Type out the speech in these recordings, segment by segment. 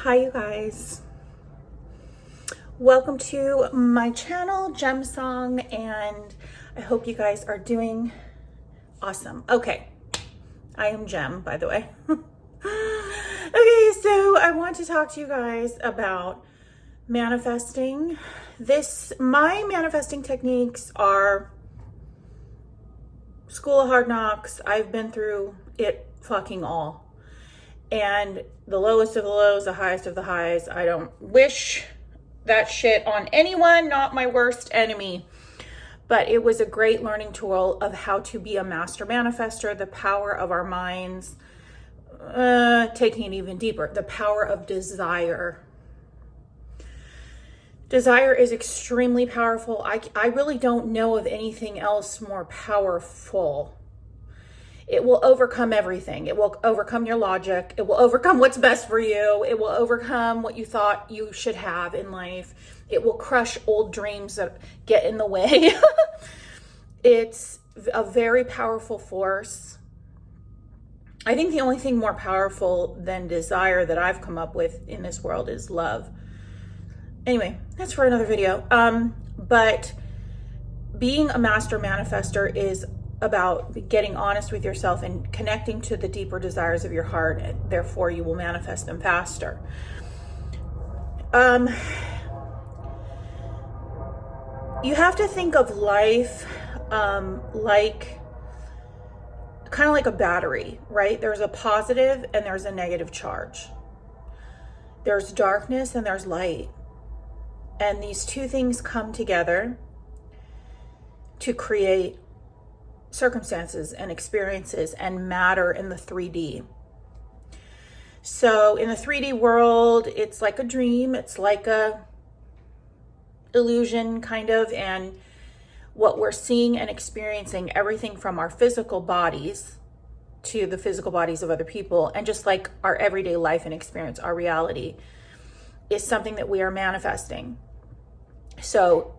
Hi you guys, welcome to my channel Gem Song, and I hope you guys are doing awesome. Okay, I am Gem, by the way. Okay, so I want to talk to you guys about manifesting. My manifesting techniques are School of Hard Knocks. I've been through it fucking all. And the lowest of the lows, the highest of the highs. I don't wish that shit on anyone, not my worst enemy. But it was a great learning tool of how to be a master manifester, the power of our minds, taking it even deeper, the power of desire. Desire is extremely powerful. I really don't know of anything else more powerful. It will overcome everything. It will overcome your logic. It will overcome what's best for you. It will overcome what you thought you should have in life. It will crush old dreams that get in the way. It's a very powerful force. I think the only thing more powerful than desire that I've come up with in this world is love. Anyway, that's for another video. But being a master manifester is about getting honest with yourself and connecting to the deeper desires of your heart, and therefore you will manifest them faster. You have to think of life like kind of like a battery, right? There's a positive and there's a negative charge. There's darkness and there's light. And these two things come together to create circumstances and experiences and matter in the 3D. So in the 3D world, it's like a dream, it's like a illusion kind of, and what we're seeing and experiencing, everything from our physical bodies to the physical bodies of other people, and just like our everyday life and experience, our reality, is something that we are manifesting. So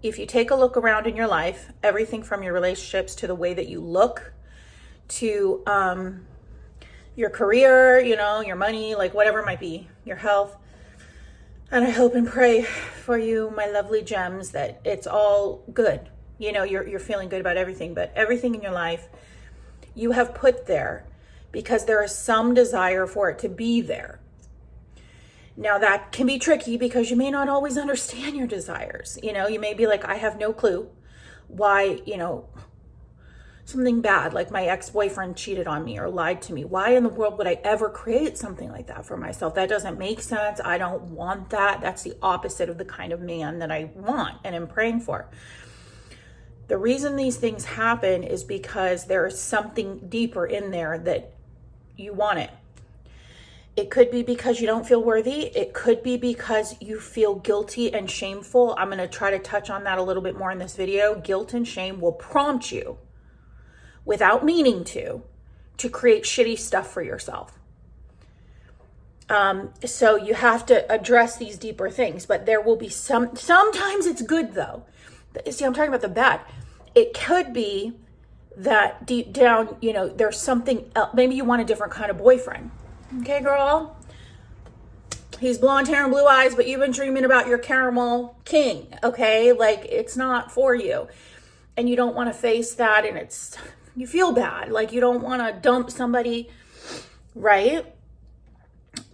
if you take a look around in your life, everything from your relationships to the way that you look to your career, your money, like whatever it might be, your health. And I hope and pray for you, my lovely gems, that it's all good. You're feeling good about everything, but everything in your life you have put there because there is some desire for it to be there. Now that can be tricky because you may not always understand your desires. You may be like, I have no clue why, something bad, like my ex-boyfriend cheated on me or lied to me. Why in the world would I ever create something like that for myself? That doesn't make sense. I don't want that. That's the opposite of the kind of man that I want and am praying for. The reason these things happen is because there is something deeper in there that you want it. It could be because you don't feel worthy. It could be because you feel guilty and shameful. I'm going to try to touch on that a little bit more in this video. Guilt and shame will prompt you, without meaning to create shitty stuff for yourself. So you have to address these deeper things, but there will be sometimes it's good though. See, I'm talking about the bad. It could be that deep down, there's something else. Maybe you want a different kind of boyfriend. Okay, girl, he's blonde hair and blue eyes, but you've been dreaming about your caramel king, okay? Like, it's not for you. And you don't want to face that, and you feel bad. Like, you don't want to dump somebody, right?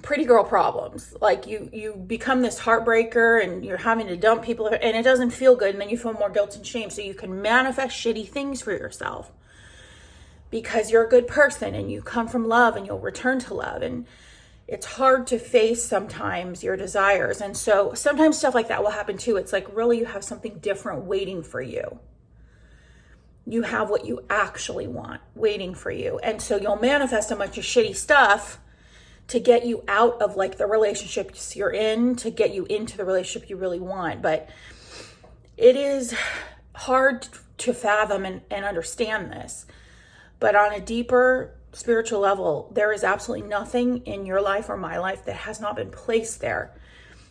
Pretty girl problems. Like, you become this heartbreaker, and you're having to dump people, and it doesn't feel good, and then you feel more guilt and shame. So you can manifest shitty things for yourself, because you're a good person and you come from love and you'll return to love. And it's hard to face sometimes your desires. And so sometimes stuff like that will happen too. It's like, really, you have something different waiting for you. You have what you actually want waiting for you. And so you'll manifest a bunch of shitty stuff to get you out of like the relationships you're in, to get you into the relationship you really want. But it is hard to fathom and understand this. But on a deeper spiritual level, there is absolutely nothing in your life or my life that has not been placed there,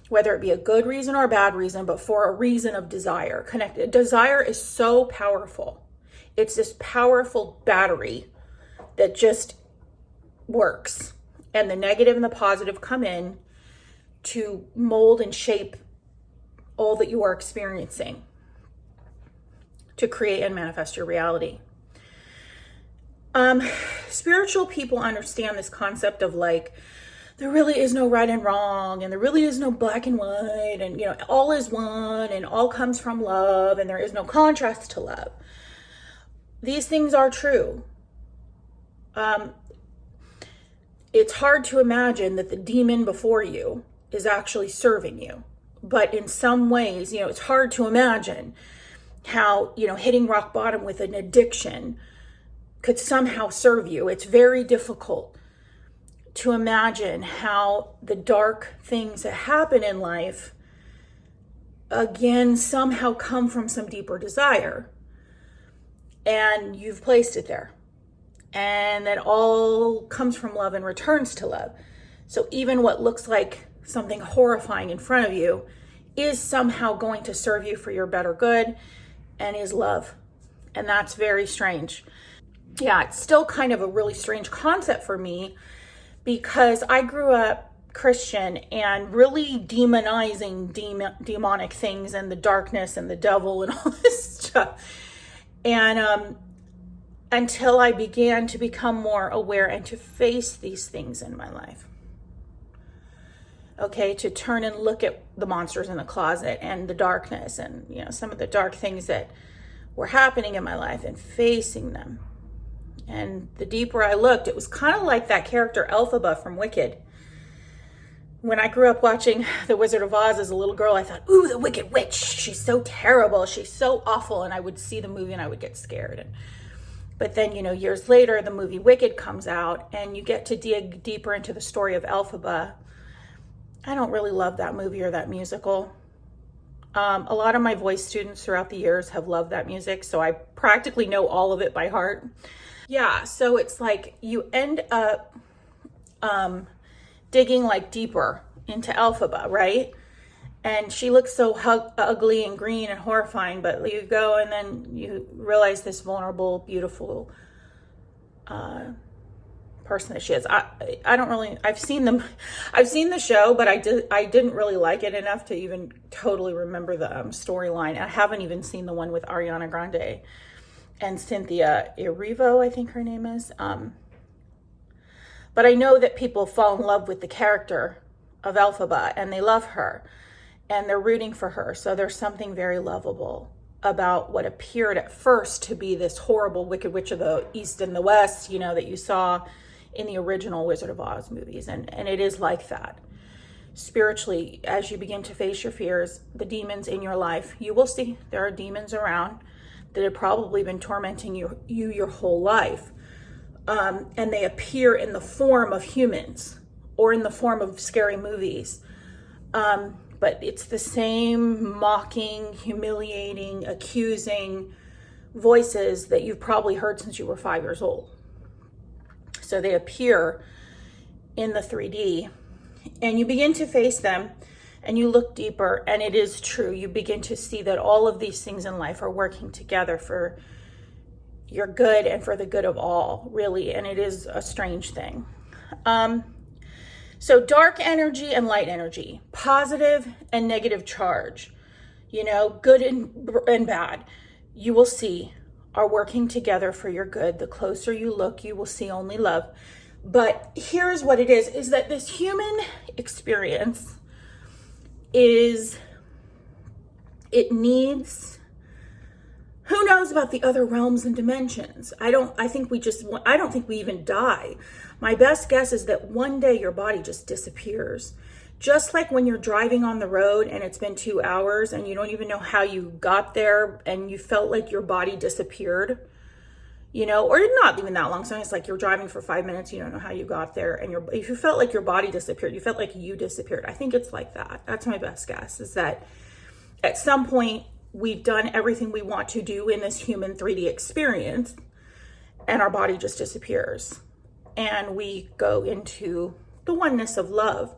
whether it be a good reason or a bad reason, but for a reason of desire. Connected. Desire is so powerful. It's this powerful battery that just works. And the negative and the positive come in to mold and shape all that you are experiencing, to create and manifest your reality. Spiritual people understand this concept of like, there really is no right and wrong, and there really is no black and white, and all is one, and all comes from love, and there is no contrast to love. These things are true. It's hard to imagine that the demon before you is actually serving you. But in some ways, it's hard to imagine how, hitting rock bottom with an addiction could somehow serve you. It's very difficult to imagine how the dark things that happen in life, again, somehow come from some deeper desire. And you've placed it there. And that all comes from love and returns to love. So even what looks like something horrifying in front of you is somehow going to serve you for your better good and is love. And that's very strange. Yeah, it's still kind of a really strange concept for me, because I grew up Christian and really demonizing demonic things and the darkness and the devil and all this stuff. And until I began to become more aware and to face these things in my life. Okay, to turn and look at the monsters in the closet and the darkness and, some of the dark things that were happening in my life and facing them. And the deeper I looked, it was kind of like that character Elphaba from Wicked. When I grew up watching The Wizard of Oz as a little girl, I thought, ooh, the Wicked Witch. She's so terrible. She's so awful. And I would see the movie and I would get scared. But then, years later, the movie Wicked comes out and you get to dig deeper into the story of Elphaba. I don't really love that movie or that musical. A lot of my voice students throughout the years have loved that music, so I practically know all of it by heart. Yeah, so it's like you end up digging like deeper into Elphaba, right? And she looks so ugly and green and horrifying, but you go and then you realize this vulnerable, beautiful person that she is. I've seen the show, but I didn't really like it enough to even totally remember the storyline. I haven't even seen the one with Ariana Grande and Cynthia Erivo, I think her name is. But I know that people fall in love with the character of Elphaba and they love her and they're rooting for her. So there's something very lovable about what appeared at first to be this horrible Wicked Witch of the East and the West, that you saw in the original Wizard of Oz movies. And it is like that. Spiritually, as you begin to face your fears, the demons in your life, you will see there are demons around that have probably been tormenting you your whole life. And they appear in the form of humans or in the form of scary movies. But it's the same mocking, humiliating, accusing voices that you've probably heard since you were 5 years old. So they appear in the 3D and you begin to face them and you look deeper, and it is true. You begin to see that all of these things in life are working together for your good and for the good of all, really. And it is a strange thing. So dark energy and light energy, positive and negative charge, good and bad, you will see are working together for your good. The closer you look, you will see only love. But here's what it is that this human experience it needs, who knows about the other realms and dimensions? I don't think we even die. My best guess is that one day your body just disappears. Just like when you're driving on the road and it's been 2 hours and you don't even know how you got there and you felt like your body disappeared, or not even that long. So it's like you're driving for 5 minutes, you don't know how you got there, and if you felt like your body disappeared, you felt like you disappeared. I think it's like that. That's my best guess, is that at some point we've done everything we want to do in this human 3D experience and our body just disappears. And we go into the oneness of love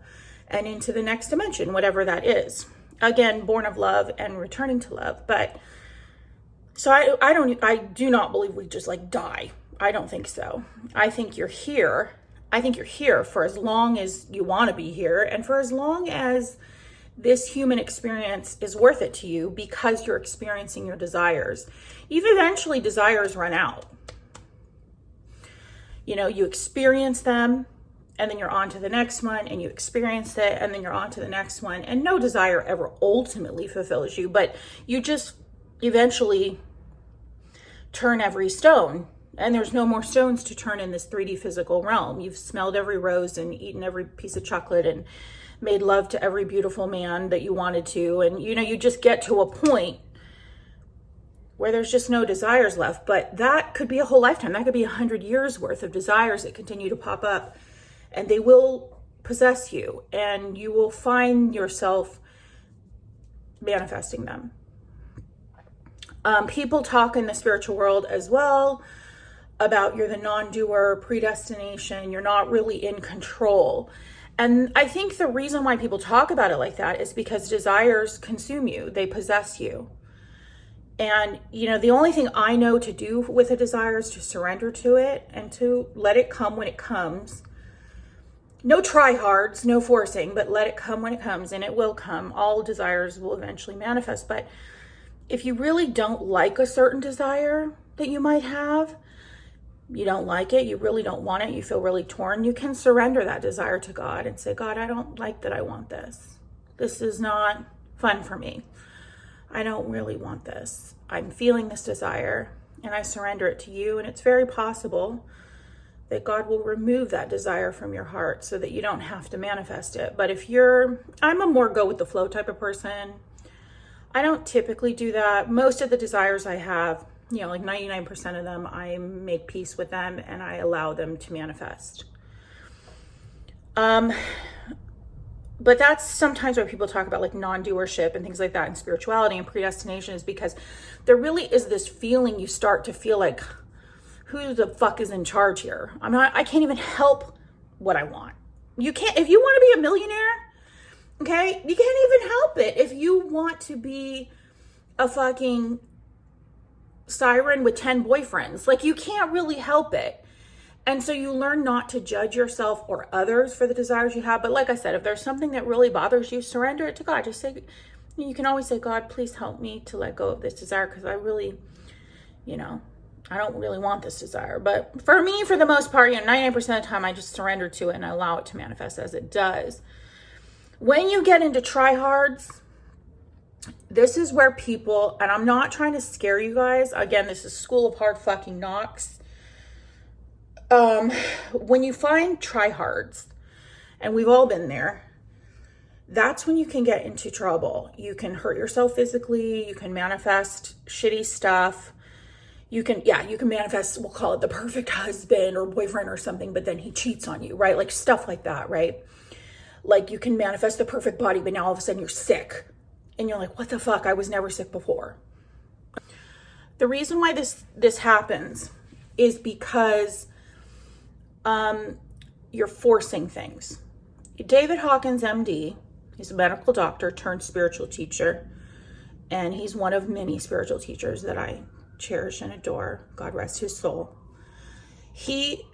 and into the next dimension, whatever that is. Again, born of love and returning to love. But so I do not believe we just like die. I don't think so. I think you're here I think you're here for as long as you want to be here, and for as long as this human experience is worth it to you, because you're experiencing your desires. Eventually desires run out. You know, you experience them, and then you're on to the next one, and you experience it, and then you're on to the next one, and no desire ever ultimately fulfills you, but you just eventually turn every stone, and there's no more stones to turn in this 3D physical realm. You've smelled every rose and eaten every piece of chocolate and made love to every beautiful man that you wanted to, and you know, you just get to a point where there's just no desires left. But that could be a whole lifetime. That could be 100 years worth of desires that continue to pop up, and they will possess you, and you will find yourself manifesting them. People talk in the spiritual world as well about you're the non-doer, predestination, you're not really in control. And I think the reason why people talk about it like that is because desires consume you, they possess you. And, you know, the only thing I know to do with a desire is to surrender to it and to let it come when it comes. No try-hards, no forcing, but let it come when it comes, and it will come. All desires will eventually manifest. But if you really don't like a certain desire that you might have, you don't like it, you really don't want it, you feel really torn, you can surrender that desire to God and say, God, I don't like that I want this. This is not fun for me. I don't really want this. I'm feeling this desire, and I surrender it to you. And it's very possible that God will remove that desire from your heart so that you don't have to manifest it. But if I'm a more go with the flow type of person. I don't typically do that. Most of the desires I have, you know, like 99% of them, I make peace with them and I allow them to manifest. But that's sometimes why people talk about like non-doership and things like that in spirituality and predestination, is because there really is this feeling, you start to feel like, who the fuck is in charge here? I can't even help what I want. You can't, if you want to be a millionaire, okay, you can't even help it. If you want to be a fucking siren with 10 boyfriends, like, you can't really help it. And so you learn not to judge yourself or others for the desires you have. But like I said, if there's something that really bothers you, surrender it to God. Just say, you can always say, God, please help me to let go of this desire, because I really, you know, I don't really want this desire. But for me, for the most part, you know, 99% of the time, I just surrender to it and I allow it to manifest as it does. When you get into tryhards, this is where people, and I'm not trying to scare you guys. Again, this is School of Hard Fucking Knocks. When you find tryhards, and we've all been there, that's when you can get into trouble. You can hurt yourself physically. You can manifest shitty stuff. You can manifest, we'll call it the perfect husband or boyfriend or something, but then he cheats on you, right? Like stuff like that, right? Like you can manifest the perfect body, but now all of a sudden you're sick. And you're like, what the fuck? I was never sick before. The reason why this happens is because you're forcing things. David Hawkins, MD, he's a medical doctor turned spiritual teacher. And he's one of many spiritual teachers that I cherish and adore. God rest his soul. He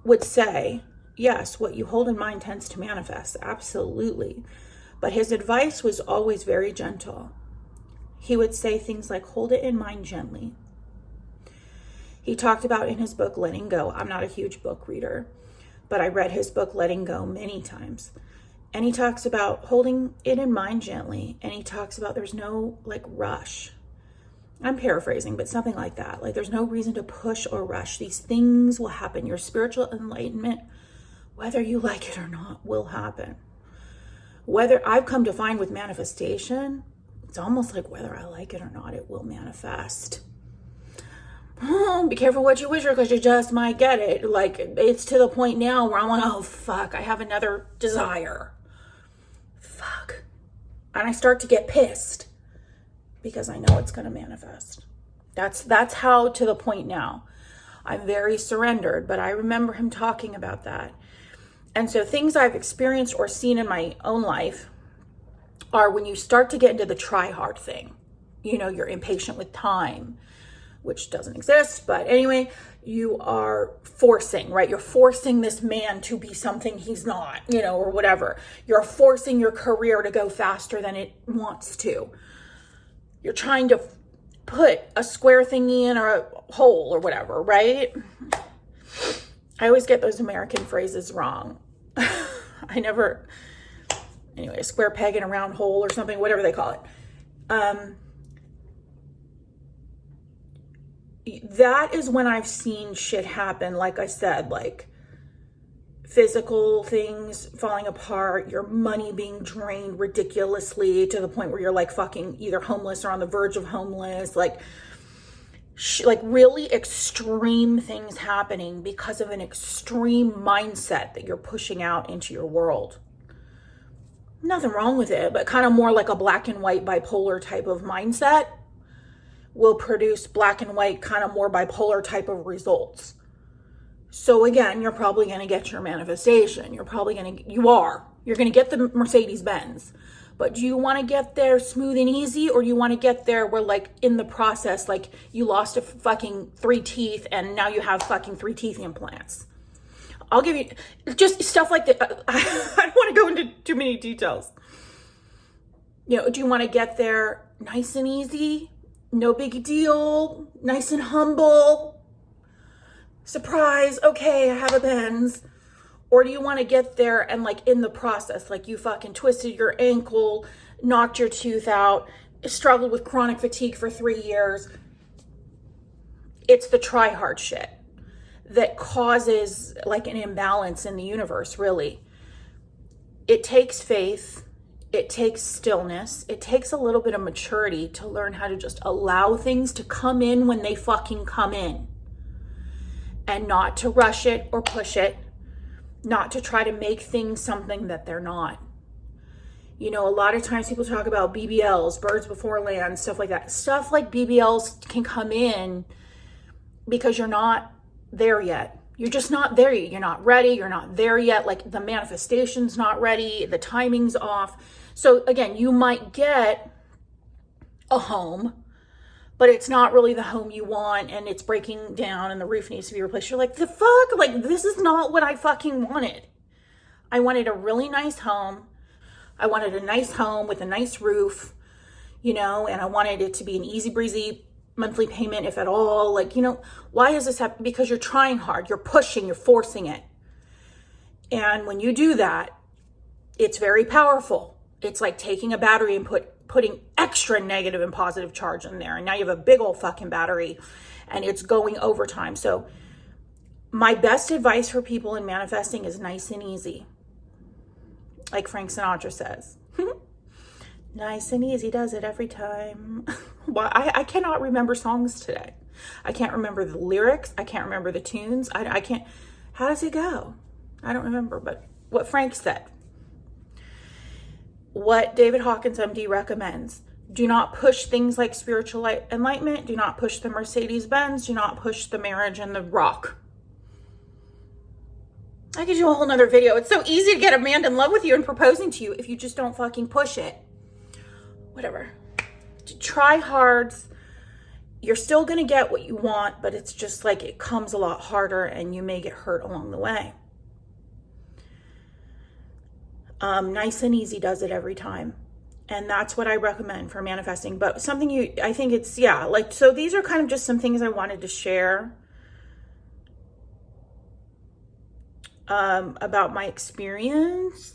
would say, yes, what you hold in mind tends to manifest. Absolutely. But his advice was always very gentle. He would say things like, hold it in mind gently. He talked about in his book, Letting Go. I'm not a huge book reader, but I read his book, Letting Go, many times. And he talks about holding it in mind gently. And he talks about there's no like rush. I'm paraphrasing, but something like that. Like there's no reason to push or rush. These things will happen. Your spiritual enlightenment, whether you like it or not, will happen. Whether I've come to find with manifestation, it's almost like whether I like it or not, it will manifest. Be careful what you wish for, because you just might get it. Like it's to the point now where I'm like, oh fuck, I have another desire. Fuck. And I start to get pissed because I know it's going to manifest. That's how to the point now. I'm very surrendered, but I remember him talking about that. And so things I've experienced or seen in my own life are when you start to get into the try hard thing. You know, you're impatient with time, which doesn't exist. But anyway, you are forcing, right? You're forcing this man to be something he's not, you know, or whatever. You're forcing your career to go faster than it wants to. You're trying to put a square thingy in a hole or whatever, right? I always get those American phrases wrong. Anyway, a square peg in a round hole or something, whatever they call it. That is when I've seen shit happen. Like I said, like physical things falling apart, your money being drained ridiculously to the point where you're like fucking either homeless or on the verge of homeless, like really extreme things happening because of an extreme mindset that you're pushing out into your world. Nothing wrong with it, but kind of more like a black and white bipolar type of mindset will produce black and white kind of more bipolar type of results. So again, you're probably going to get your manifestation. You're going to get the Mercedes Benz. But do you want to get there smooth and easy, or do you want to get there where, like, in the process, like, you lost a fucking 3 teeth and now you have fucking 3 teeth implants? I'll give you just stuff like that. I don't want to go into too many details. You know, do you want to get there nice and easy? No big deal. Nice and humble. Surprise. Okay, I have a Benz. Or do you want to get there and, like, in the process, like, you fucking twisted your ankle, knocked your tooth out, struggled with chronic fatigue for 3 years? It's the try hard shit that causes, like, an imbalance in the universe, really. It takes faith. It takes stillness. It takes a little bit of maturity to learn how to just allow things to come in when they fucking come in. And not to rush it or push it. Not to try to make things something that they're not. You know, a lot of times people talk about BBLs, birds before land, stuff like that. Stuff like BBLs can come in because you're not there yet. You're just not there yet. You're not ready. You're not there yet. Like, the manifestation's not ready. The timing's off. So again, you might get a home, but it's not really the home you want, and it's breaking down and the roof needs to be replaced. You're like, the fuck? Like, this is not what I fucking wanted. I wanted a really nice home. I wanted a nice home with a nice roof, you know, and I wanted it to be an easy breezy monthly payment, if at all. Like, you know, why is this happening? Because you're trying hard, you're pushing, you're forcing it. And when you do that, it's very powerful. It's like taking a battery and putting extra negative and positive charge in there. And now you have a big old fucking battery and it's going overtime. So my best advice for people in manifesting is nice and easy. Like Frank Sinatra says, nice and easy does it every time. Well, I cannot remember songs today. I can't remember the lyrics. I can't remember the tunes. I can't. How does it go? I don't remember, but what Frank said. What David Hawkins, MD, recommends. Do not push things like spiritual enlightenment. Do not push the Mercedes Benz. Do not push the marriage and the rock. I could do a whole nother video. It's so easy to get a man in love with you and proposing to you if you just don't fucking push it. Whatever. Try hards. You're still going to get what you want, but it's just like it comes a lot harder and you may get hurt along the way. Nice and easy does it every time. And that's what I recommend for manifesting. But something I think it's, yeah, like, so these are kind of just some things I wanted to share about my experience.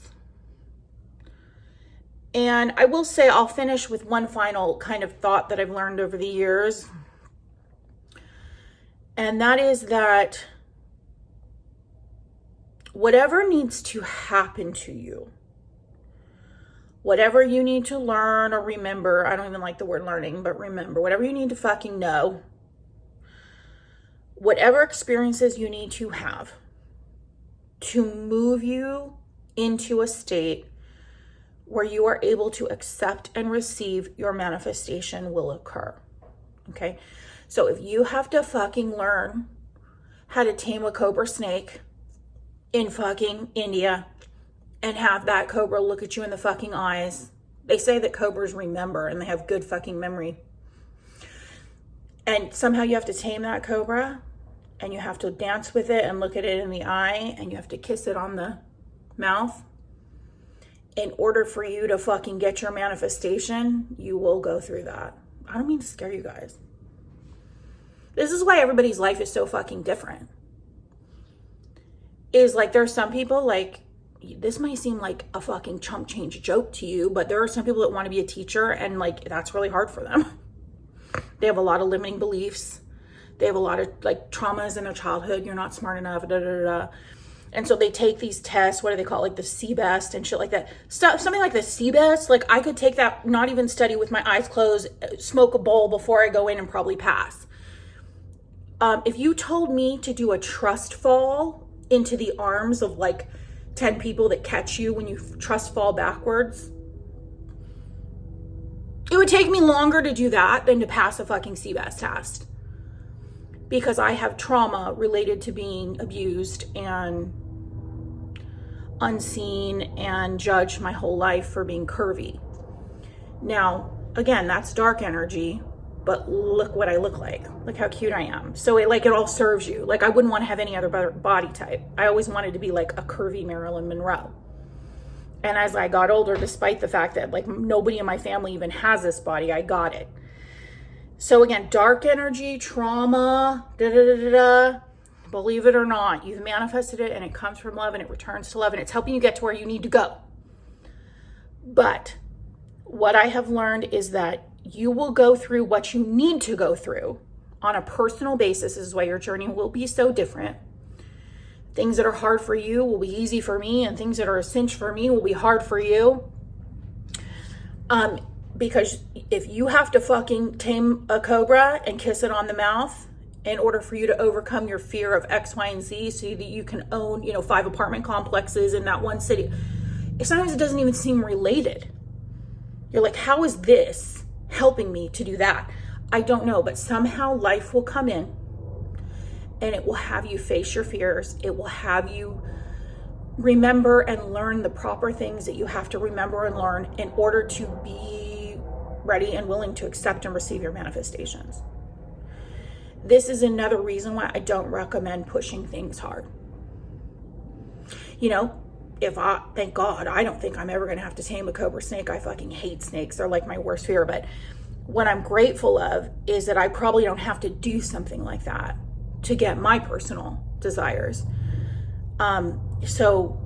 And I will say, I'll finish with one final kind of thought that I've learned over the years. And that is that whatever needs to happen to you, whatever you need to learn or remember, I don't even like the word learning, but remember, whatever you need to fucking know, whatever experiences you need to have to move you into a state where you are able to accept and receive your manifestation will occur. Okay? So if you have to fucking learn how to tame a cobra snake in fucking India and have that cobra look at you in the fucking eyes, they say that cobras remember and they have good fucking memory. And somehow you have to tame that cobra, and you have to dance with it and look at it in the eye, and you have to kiss it on the mouth. In order for you to fucking get your manifestation, you will go through that. I don't mean to scare you guys. This is why everybody's life is so fucking different. Is like, there's some people, like, this might seem like a fucking chump change joke to you, but there are some people that want to be a teacher, and like, that's really hard for them. They have a lot of limiting beliefs. They have a lot of like traumas in their childhood. You're not smart enough, da, da, da, da. And so they take these tests, what do they call it? Like the CBEST and shit like that. Stuff, something like the CBEST, like I could take that, not even study, with my eyes closed, smoke a bowl before I go in and probably pass. If you told me to do a trust fall into the arms of like 10 people that catch you when you trust fall backwards, it would take me longer to do that than to pass a fucking CBEST test. Because I have trauma related to being abused and unseen and judged my whole life for being curvy. Now, again, that's dark energy, but look what I look like. Look how cute I am. So it all serves you. Like, I wouldn't want to have any other body type. I always wanted to be like a curvy Marilyn Monroe. And as I got older, despite the fact that like nobody in my family even has this body, I got it. So again, dark energy, trauma, da da da da da. Believe it or not, you've manifested it, and it comes from love, and it returns to love, and it's helping you get to where you need to go. But what I have learned is that you will go through what you need to go through on a personal basis. This is why your journey will be so different. Things that are hard for you will be easy for me, and things that are a cinch for me will be hard for you. Because if you have to fucking tame a cobra and kiss it on the mouth in order for you to overcome your fear of X, Y, and Z so that you can own, 5 apartment complexes in that one city, sometimes it doesn't even seem related. You're like, how is this helping me to do that? I don't know, but somehow life will come in and it will have you face your fears. It will have you remember and learn the proper things that you have to remember and learn in order to be ready and willing to accept and receive your manifestations. This is another reason why I don't recommend pushing things hard. Thank God, I don't think I'm ever going to have to tame a cobra snake. I fucking hate snakes. They're like my worst fear. But what I'm grateful of is that I probably don't have to do something like that to get my personal desires. So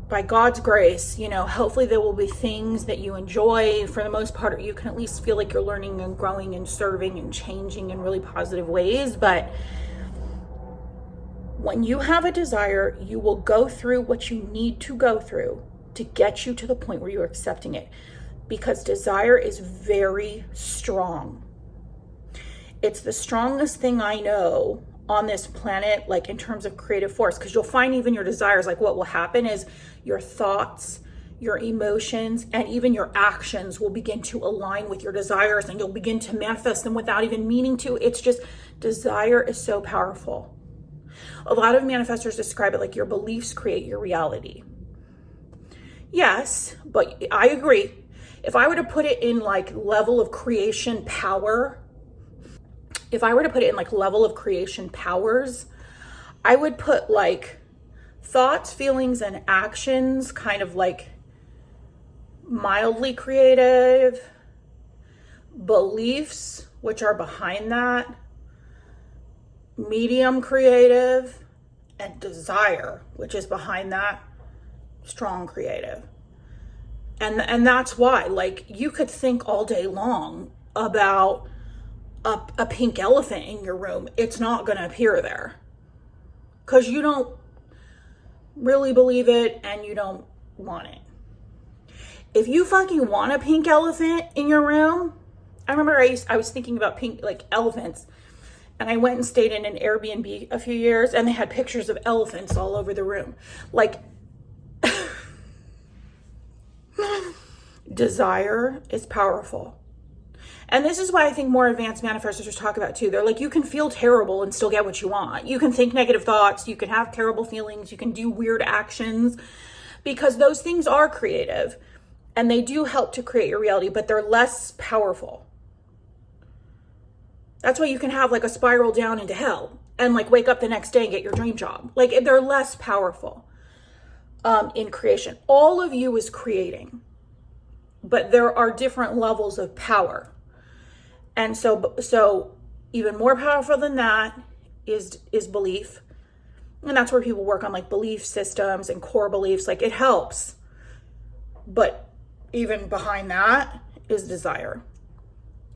by God's grace, hopefully there will be things that you enjoy for the most part, or you can at least feel like you're learning and growing and serving and changing in really positive ways. But when you have a desire, you will go through what you need to go through to get you to the point where you're accepting it, because desire is very strong. It's the strongest thing I know on this planet, like in terms of creative force, because you'll find even your desires, like what will happen is your thoughts, your emotions, and even your actions will begin to align with your desires, and you'll begin to manifest them without even meaning to. It's just, desire is so powerful. A lot of manifestors describe it like your beliefs create your reality. Yes, but I agree. If I were to put it in like level of creation power, powers, I would put like thoughts, feelings, and actions kind of like mildly creative, beliefs, which are behind that, medium creative, and desire, which is behind that, strong creative. And that's why, like, you could think all day long about a pink elephant in your room. It's not going to appear there because you don't really believe it and you don't want it. If you fucking want a pink elephant in your room, I remember I was thinking about pink, like, elephants, and I went and stayed in an Airbnb a few years, and they had pictures of elephants all over the room. Like, desire is powerful. And this is why I think more advanced manifestors talk about too. They're like, you can feel terrible and still get what you want. You can think negative thoughts. You can have terrible feelings. You can do weird actions, because those things are creative and they do help to create your reality, but they're less powerful. That's why you can have like a spiral down into hell and like wake up the next day and get your dream job. Like they're less powerful in creation. All of you is creating, but there are different levels of power. And so even more powerful than that is belief. And that's where people work on like belief systems and core beliefs. Like it helps. But even behind that is desire.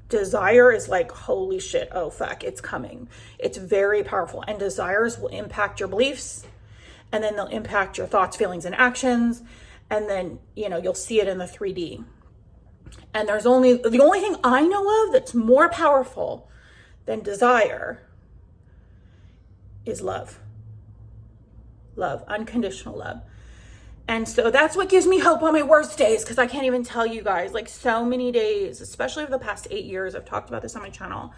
Desire is like, holy shit, oh fuck, it's coming. It's very powerful. And desires will impact your beliefs, and then they'll impact your thoughts, feelings, and actions. And then, you'll see it in the 3D. And the only thing I know of that's more powerful than desire is love. Love, unconditional love. And so that's what gives me hope on my worst days, because I can't even tell you guys, like so many days, especially over the past 8 years, I've talked about this on my channel,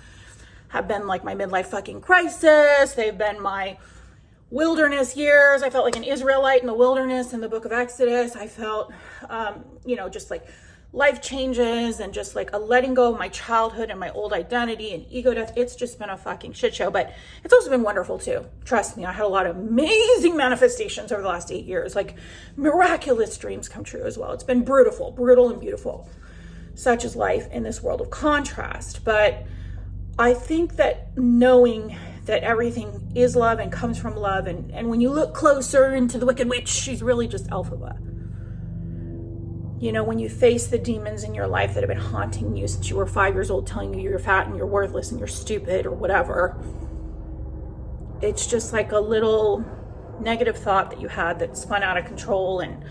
have been like my midlife fucking crisis. They've been my wilderness years. I felt like an Israelite in the wilderness in the book of Exodus. I felt, just like life changes and just like a letting go of my childhood and my old identity and ego death. It's just been a fucking shit show, but it's also been wonderful too. Trust me, I had a lot of amazing manifestations over the last 8 years, like miraculous dreams come true as well. It's been brutal and beautiful. Such is life in this world of contrast. But I think that knowing that everything is love and comes from love, and when you look closer into the Wicked Witch, she's really just Elphaba. When you face the demons in your life that have been haunting you since you were 5 years old, telling you you're fat and you're worthless and you're stupid or whatever, it's just like a little negative thought that you had that spun out of control, and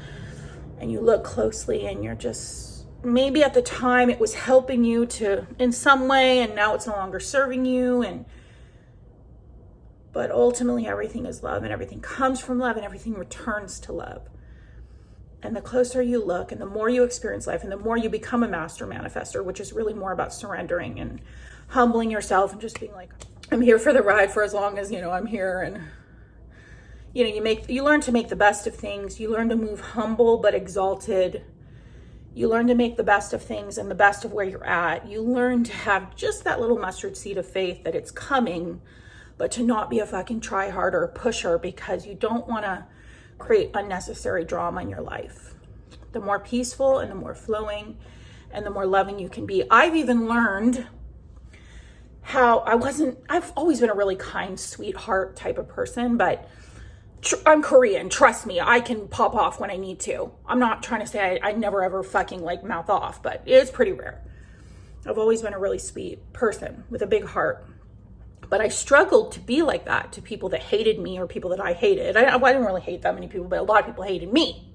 you look closely and you're just, maybe at the time it was helping you to in some way, and now it's no longer serving you. But ultimately everything is love, and everything comes from love, and everything returns to love. And the closer you look and the more you experience life and the more you become a master manifester, which is really more about surrendering and humbling yourself and just being like, I'm here for the ride for as long as, I'm here. And, you learn to make the best of things. You learn to move humble but exalted. You learn to make the best of things and the best of where you're at. You learn to have just that little mustard seed of faith that it's coming, but to not be a fucking try harder pusher, because you don't want to create unnecessary drama in your life. The more peaceful and the more flowing and the more loving you can be. I've even learned how I've always been a really kind, sweetheart type of person, but I'm Korean. Trust me, I can pop off when I need to. I'm not trying to say I never ever fucking like mouth off, but it's pretty rare. I've always been a really sweet person with a big heart. But I struggled to be like that to people that hated me or people that I hated. I didn't really hate that many people, but a lot of people hated me.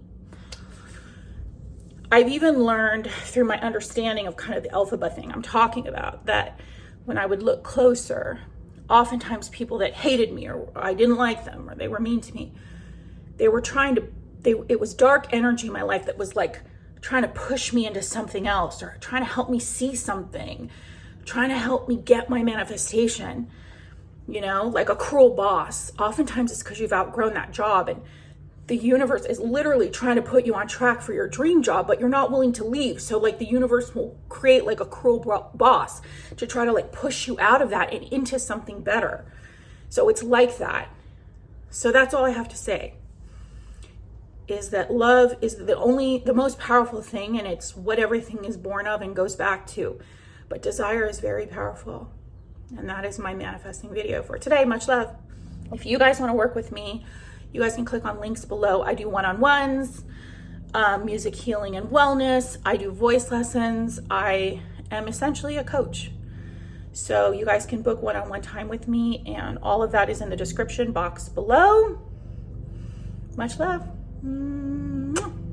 I've even learned through my understanding of kind of the Elphaba thing I'm talking about, that when I would look closer, oftentimes people that hated me or I didn't like them or they were mean to me, they were it was dark energy in my life that was like trying to push me into something else, or trying to help me see something, trying to help me get my manifestation, like a cruel boss. Oftentimes it's because you've outgrown that job, and the universe is literally trying to put you on track for your dream job, but you're not willing to leave. So like the universe will create like a cruel boss to try to like push you out of that and into something better. So it's like that. So that's all I have to say, is that love is the most powerful thing, and it's what everything is born of and goes back to. But desire is very powerful. And that is my manifesting video for today. Much love. If you guys want to work with me, you guys can click on links below. I do one-on-ones, music healing and wellness. I do voice lessons. I am essentially a coach. So you guys can book one-on-one time with me, and all of that is in the description box below. Much love. Mwah.